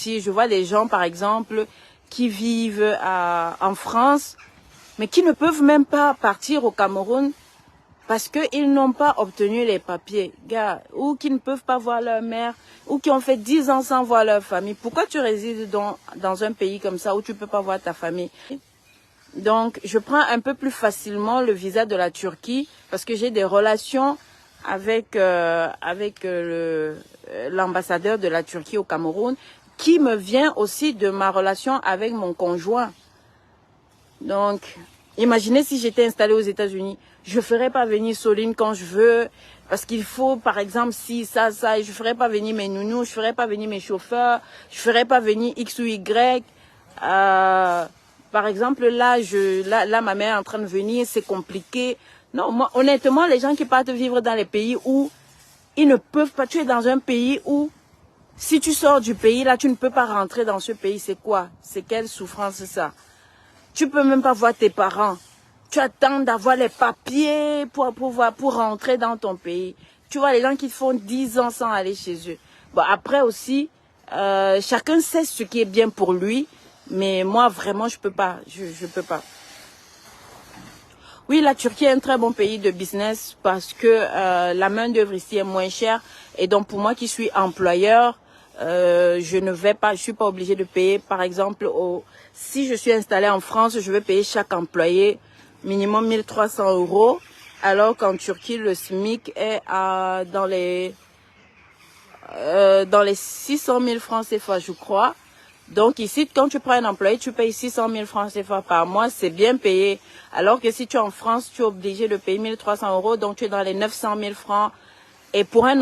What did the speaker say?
Si je vois des gens, par exemple, qui vivent en France, mais qui ne peuvent même pas partir au Cameroun parce qu'ils n'ont pas obtenu les papiers, gars, ou qui ne peuvent pas voir leur mère, ou qui ont fait 10 ans sans voir leur famille. Pourquoi tu résides dans un pays comme ça où tu ne peux pas voir ta famille? Donc, je prends un peu plus facilement le visa de la Turquie parce que j'ai des relations avec l'ambassadeur de la Turquie au Cameroun qui me vient aussi de ma relation avec mon conjoint. Donc, imaginez si j'étais installée aux États-Unis. Je ne ferais pas venir Soline quand je veux parce qu'il faut, par exemple, si, ça, et je ne ferais pas venir mes nounous, je ne ferais pas venir mes chauffeurs, je ne ferais pas venir X ou Y. Par exemple, là, ma mère est en train de venir, c'est compliqué. Non, moi, honnêtement, les gens qui partent vivre dans les pays où ils ne peuvent pas, tu es dans un pays où, si tu sors du pays, là, tu ne peux pas rentrer dans ce pays, c'est quoi? C'est quelle souffrance, ça? Tu peux même pas voir tes parents. Tu attends d'avoir les papiers pour rentrer dans ton pays. Tu vois, les gens qui font 10 ans sans aller chez eux. Bon, après aussi, chacun sait ce qui est bien pour lui. Mais moi, vraiment, je peux pas. Je peux pas. Oui, la Turquie est un très bon pays de business parce que la main-d'œuvre ici est moins chère. Et donc, pour moi qui suis employeur, je suis pas obligée de payer. Par exemple, si je suis installée en France, je vais payer chaque employé minimum 1300 €. Alors qu'en Turquie, le SMIC est dans les 600 000 francs CFA, je crois. Donc ici, quand tu prends un employé, tu payes 600 000 francs CFA par mois, c'est bien payé. Alors que si tu es en France, tu es obligé de payer 1300 €, donc tu es dans les 900 000 francs. Et pour un